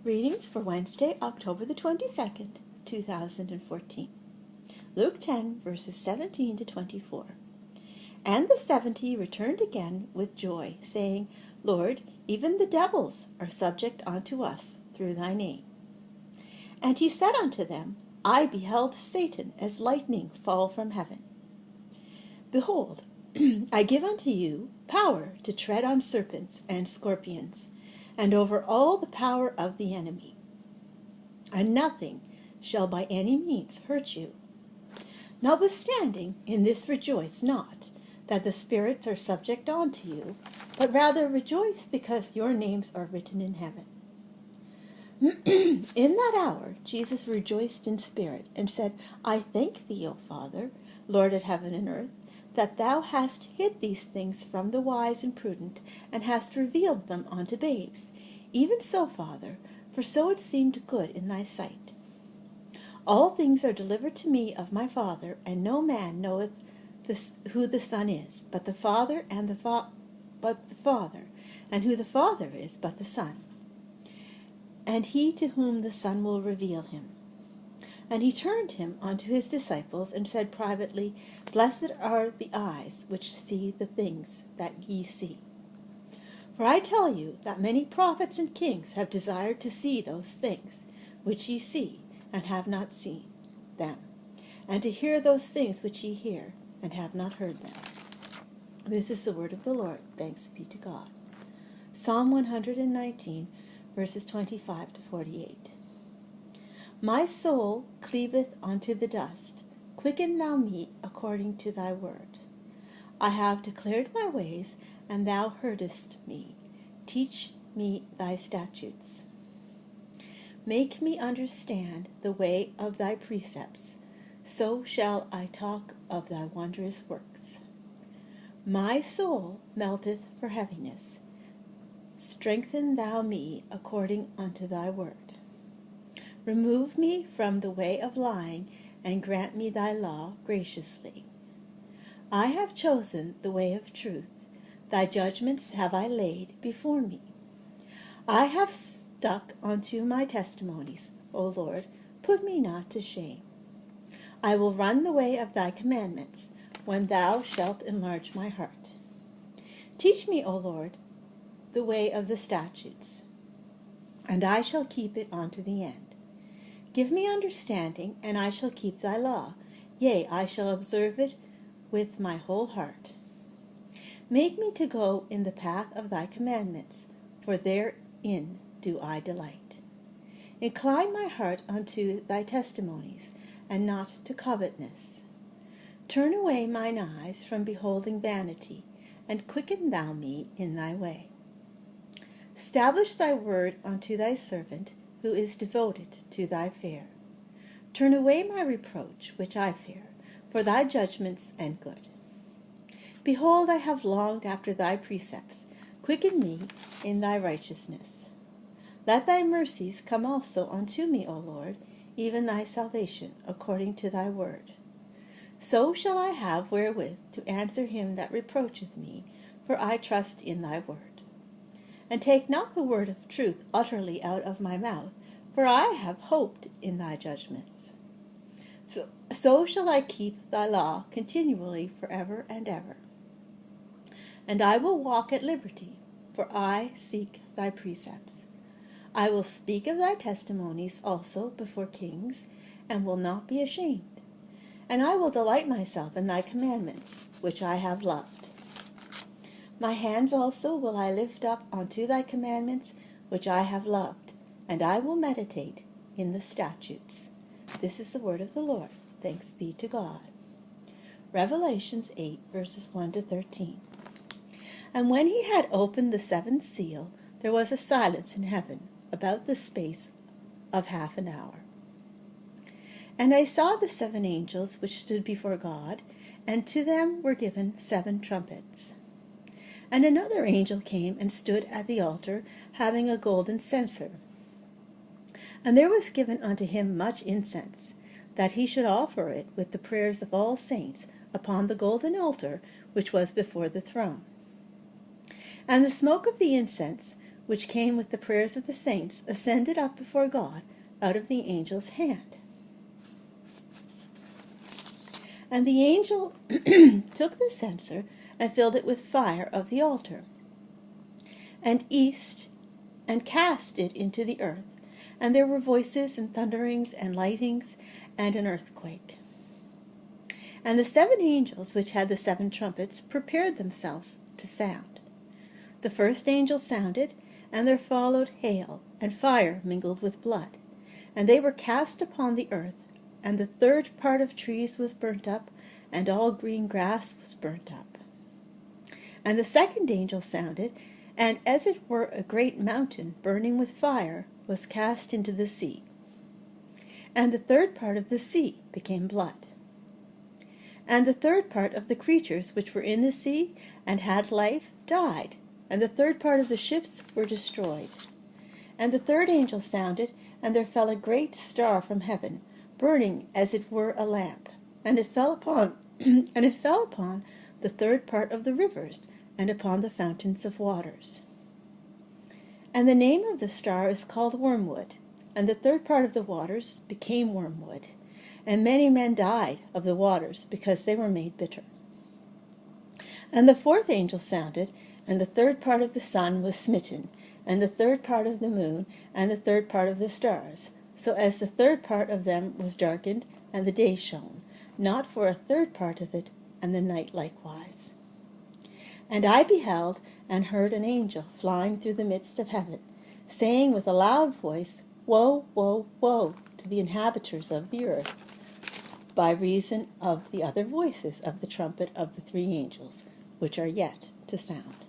Readings for Wednesday, October the 22nd, 2014. Luke 10, verses 17 to 24. And the 70 returned again with joy, saying, Lord, even the devils are subject unto us through thy name. And he said unto them, I beheld Satan as lightning fall from heaven. Behold, I give unto you power to tread on serpents and scorpions, and over all the power of the enemy, and nothing shall by any means hurt you. Notwithstanding, in this rejoice not, that the spirits are subject unto you, but rather rejoice because your names are written in heaven. In that hour Jesus rejoiced in spirit, and said, I thank thee, O Father, Lord of heaven and earth, that thou hast hid these things from the wise and prudent, and hast revealed them unto babes. Even so, Father, for so it seemed good in thy sight. All things are delivered to me of my Father, and no man knoweth who the Son is, but the Father, and who the Father is, but the Son, and he to whom the Son will reveal him. And he turned him unto his disciples, and said privately, Blessed are the eyes which see the things that ye see. For I tell you that many prophets and kings have desired to see those things which ye see, and have not seen them, and to hear those things which ye hear, and have not heard them. This is the word of the Lord. Thanks be to God. Psalm 119, verses 25 to 48. My soul cleaveth unto the dust. Quicken thou me according to thy word. I have declared my ways, and thou heardest me. Teach me thy statutes. Make me understand the way of thy precepts. So shall I talk of thy wondrous works. My soul melteth for heaviness. Strengthen thou me according unto thy word. Remove me from the way of lying, and grant me thy law graciously. I have chosen the way of truth. Thy judgments have I laid before me. I have stuck unto my testimonies, O Lord, put me not to shame. I will run the way of thy commandments, when thou shalt enlarge my heart. Teach me, O Lord, the way of the statutes, and I shall keep it unto the end. Give me understanding, and I shall keep thy law. Yea, I shall observe it with my whole heart. Make me to go in the path of thy commandments, for therein do I delight. Incline my heart unto thy testimonies, and not to covetousness. Turn away mine eyes from beholding vanity, and quicken thou me in thy way. Establish thy word unto thy servant, who is devoted to thy fear. Turn away my reproach, which I fear, for thy judgments and good. Behold, I have longed after thy precepts. Quicken me in thy righteousness. Let thy mercies come also unto me, O Lord, even thy salvation, according to thy word. So shall I have wherewith to answer him that reproacheth me, for I trust in thy word. And take not the word of truth utterly out of my mouth, for I have hoped in thy judgments. So shall I keep thy law continually forever and ever. And I will walk at liberty, for I seek thy precepts. I will speak of thy testimonies also before kings, and will not be ashamed. And I will delight myself in thy commandments, which I have loved. My hands also will I lift up unto thy commandments, which I have loved, and I will meditate in the statutes. This is the word of the Lord. Thanks be to God. Revelations 8, verses 1 to 13. And when he had opened the seventh seal, there was a silence in heaven, about the space of half an hour. And I saw the 7 angels which stood before God, and to them were given 7 trumpets. And another angel came and stood at the altar, having a golden censer. And there was given unto him much incense, that he should offer it with the prayers of all saints upon the golden altar which was before the throne. And the smoke of the incense which came with the prayers of the saints, ascended up before God out of the angel's hand. And the angel took the censer and filled it with fire of the altar, and cast it into the earth. And there were voices and thunderings and lightnings and an earthquake. And the 7 angels which had the 7 trumpets prepared themselves to sound. The first angel sounded, and there followed hail and fire mingled with blood. And they were cast upon the earth, and the 3rd part of trees was burnt up, and all green grass was burnt up. And the second angel sounded, and as it were a great mountain burning with fire was cast into the sea. And the 3rd part of the sea became blood. And the 3rd part of the creatures which were in the sea and had life died, and the 3rd part of the ships were destroyed. And the 3rd angel sounded, and there fell a great star from heaven, burning as it were a lamp, and it fell upon the 3rd part of the rivers, and upon the fountains of waters. And the name of the star is called Wormwood, and the 3rd part of the waters became wormwood, and many men died of the waters, because they were made bitter. And the 4th angel sounded, and the 3rd part of the sun was smitten, and the 3rd part of the moon, and the 3rd part of the stars, so as the 3rd part of them was darkened, and the day shone, not for a 3rd part of it, and the night likewise. And I beheld and heard an angel flying through the midst of heaven, saying with a loud voice, Woe, woe, woe to the inhabitants of the earth, by reason of the other voices of the trumpet of the 3 angels, which are yet to sound.